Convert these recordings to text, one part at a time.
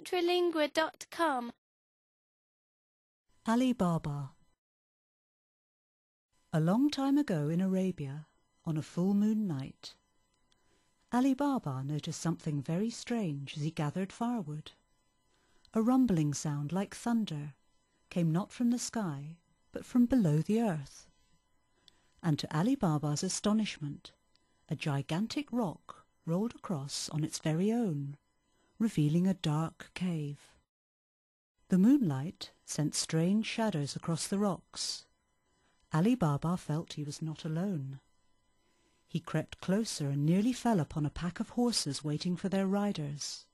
countrylingua.com. Alibaba. A long time ago in Arabia, on a full moon night, Alibaba noticed something very strange as he gathered firewood. A rumbling sound like thunder came not from the sky, but from below the earth. And to Alibaba's astonishment, a gigantic rock rolled across on its very own, revealing a dark cave. The moonlight sent strange shadows across the rocks. Alibaba felt he was not alone. He crept closer and nearly fell upon a pack of horses waiting for their riders.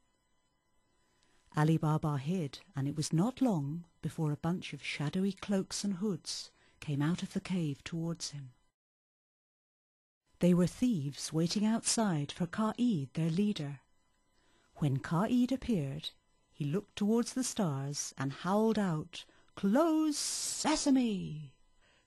Alibaba hid, and it was not long before a bunch of shadowy cloaks and hoods came out of the cave towards him. They were thieves waiting outside for Ka'id, their leader. When Ka'id appeared, he looked towards the stars and howled out, "Close sesame!"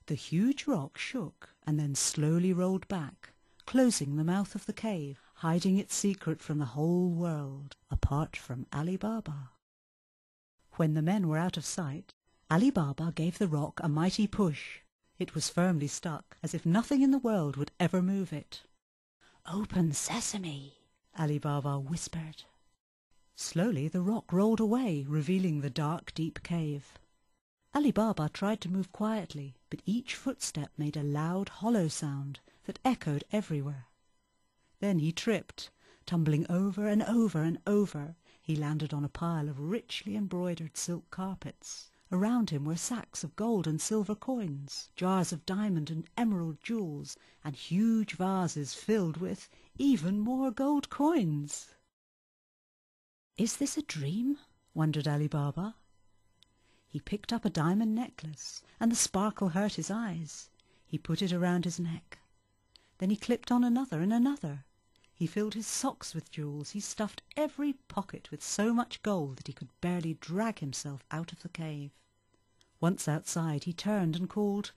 The huge rock shook and then slowly rolled back, closing the mouth of the cave, hiding its secret from the whole world, apart from Alibaba. When the men were out of sight, Alibaba gave the rock a mighty push. It was firmly stuck, as if nothing in the world would ever move it. "Open sesame," Alibaba whispered. Slowly the rock rolled away, revealing the dark, deep cave. Alibaba tried to move quietly, but each footstep made a loud, hollow sound that echoed everywhere. Then he tripped, tumbling over and over and over. He landed on a pile of richly embroidered silk carpets. Around him were sacks of gold and silver coins, jars of diamond and emerald jewels, and huge vases filled with even more gold coins. "Is this a dream?" wondered Alibaba. He picked up a diamond necklace, and the sparkle hurt his eyes. He put it around his neck. Then he clipped on another and another. He filled his socks with jewels. He stuffed every pocket with so much gold that he could barely drag himself out of the cave. Once outside, he turned and called,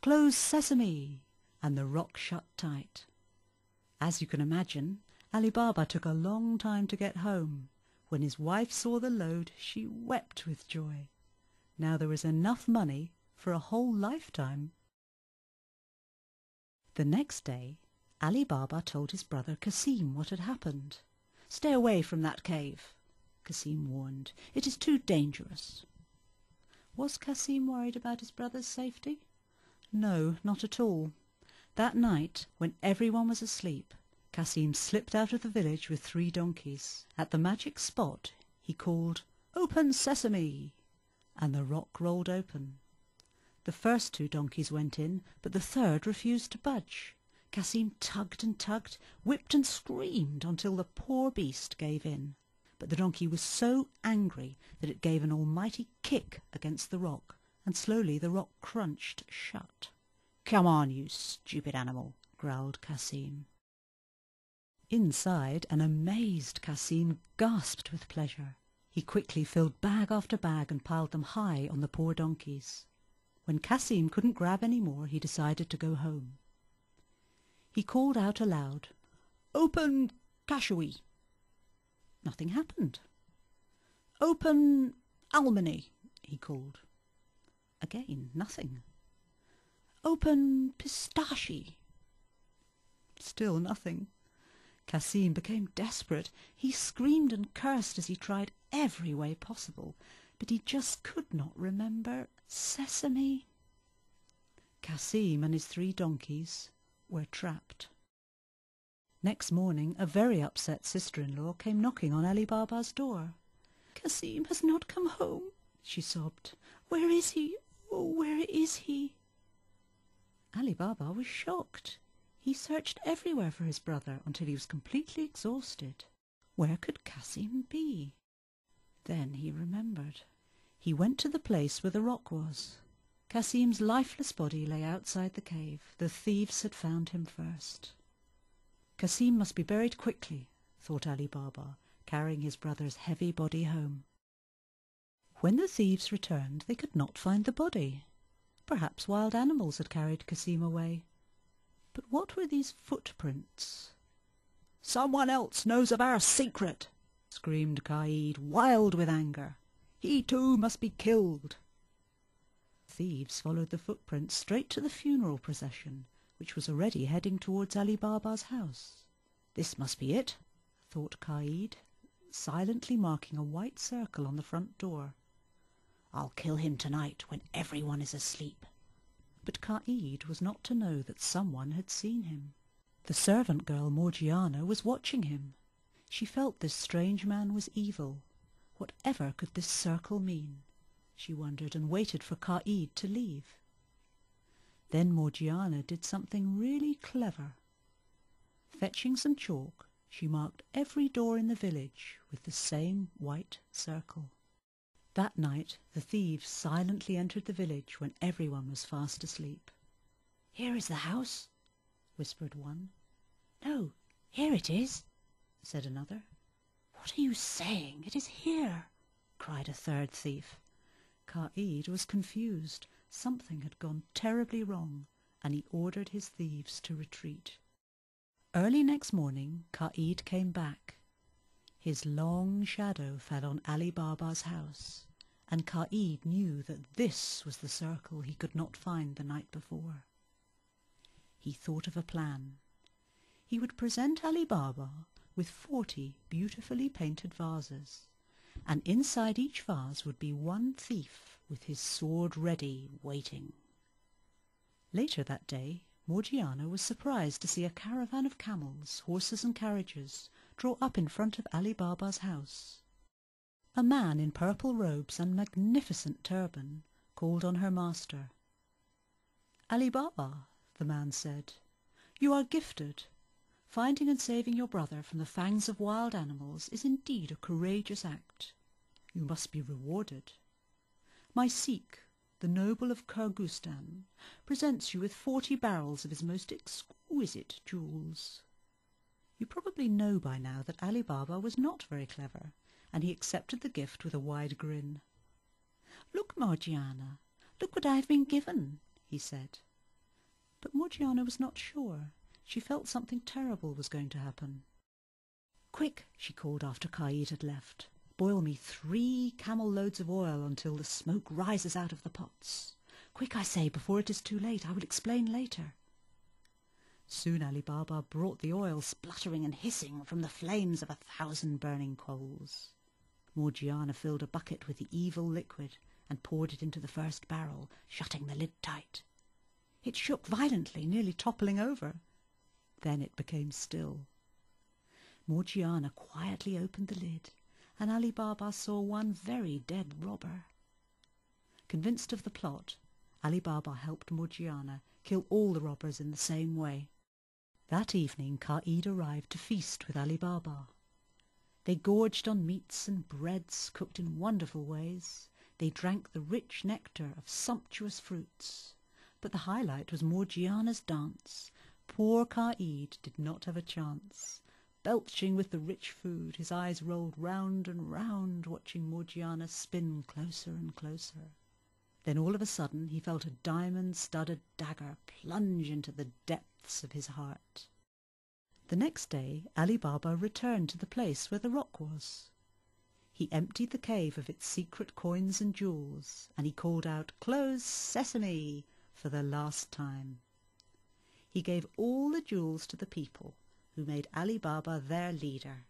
"Close sesame!" and the rock shut tight. As you can imagine, Alibaba took a long time to get home. When his wife saw the load, she wept with joy. Now there was enough money for a whole lifetime. The next day, Alibaba told his brother Kasim what had happened. "Stay away from that cave," Kasim warned. "It is too dangerous." Was Kasim worried about his brother's safety? No, not at all. That night, when everyone was asleep, Kasim slipped out of the village with 3 donkeys. At the magic spot, he called, "Open sesame!" and the rock rolled open. The first 2 donkeys went in, but the third refused to budge. Kasim tugged and tugged, whipped and screamed until the poor beast gave in. But the donkey was so angry that it gave an almighty kick against the rock, and slowly the rock crunched shut. "Come on, you stupid animal," growled Kasim. Inside, an amazed Kasim gasped with pleasure. He quickly filled bag after bag and piled them high on the poor donkeys. When Kasim couldn't grab any more, he decided to go home. He called out aloud, "Open Kashui." Nothing happened. "Open Almany," he called. Again, nothing. "Open Pistachi." Still nothing. Kasim became desperate. He screamed and cursed as he tried every way possible, but he just could not remember sesame. Kasim and his 3 donkeys were trapped. Next morning a very upset sister-in-law came knocking on Alibaba's door. "Kasim has not come home," she sobbed. "Where is he? Oh, where is he?" Alibaba was shocked. He searched everywhere for his brother until he was completely exhausted. Where could Kasim be? Then he remembered. He went to the place where the rock was. Kasim's lifeless body lay outside the cave. The thieves had found him first. Kasim must be buried quickly, thought Alibaba, carrying his brother's heavy body home. When the thieves returned, they could not find the body. Perhaps wild animals had carried Kasim away. But what were these footprints? "Someone else knows of our secret," screamed Caid, wild with anger. "He too must be killed." Thieves followed the footprints straight to the funeral procession, which was already heading towards Ali Baba's house. "This must be it," thought Caid, silently marking a white circle on the front door. "I'll kill him tonight when everyone is asleep." But Caid was not to know that someone had seen him. The servant girl Morgiana was watching him. She felt this strange man was evil. Whatever could this circle mean? She wondered and waited for Caid to leave. Then Morgiana did something really clever. Fetching some chalk, she marked every door in the village with the same white circle. That night the thieves silently entered the village when everyone was fast asleep. "Here is the house," whispered one. "No, here it is," said another. "What are you saying? It is here," cried a third thief. Caid was confused. Something had gone terribly wrong, and he ordered his thieves to retreat. Early next morning Caid came back. His long shadow fell on Ali Baba's house, and Caid knew that this was the circle he could not find the night before. He thought of a plan. He would present Ali Baba with 40 beautifully painted vases, and inside each vase would be one thief with his sword ready, waiting. Later that day Morgiana was surprised to see a caravan of camels, horses and carriages draw up in front of Ali Baba's house. A man in purple robes and magnificent turban called on her master. "Ali Baba," the man said, "you are gifted. Finding and saving your brother from the fangs of wild animals is indeed a courageous act. You must be rewarded. My Sikh, the noble of Kyrgyzstan, presents you with 40 barrels of his most exquisite jewels." You probably know by now that Ali Baba was not very clever, and he accepted the gift with a wide grin. "Look, Morgiana, look what I have been given," he said. But Morgiana was not sure. She felt something terrible was going to happen. "Quick," she called after Caid had left. "Boil me 3 camel loads of oil until the smoke rises out of the pots. Quick, I say, before it is too late. I will explain later." Soon Ali Baba brought the oil spluttering and hissing from the flames of 1,000 burning coals. Morgiana filled a bucket with the evil liquid and poured it into the first barrel, shutting the lid tight. It shook violently, nearly toppling over. Then it became still. Morgiana quietly opened the lid, and Ali Baba saw one very dead robber. Convinced of the plot, Ali Baba helped Morgiana kill all the robbers in the same way. That evening Caid arrived to feast with Ali Baba. They gorged on meats and breads cooked in wonderful ways. They drank the rich nectar of sumptuous fruits. But the highlight was Morgiana's dance. Poor Caid did not have a chance. Belching with the rich food, his eyes rolled round and round, watching Morgiana spin closer and closer. Then all of a sudden he felt a diamond-studded dagger plunge into the depths of his heart. The next day Ali Baba returned to the place where the rock was. He emptied the cave of its secret coins and jewels, and he called out, "Close sesame!" for the last time. He gave all the jewels to the people, who made Ali Baba their leader,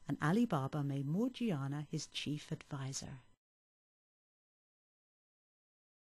and Ali Baba made Morgiana his chief adviser.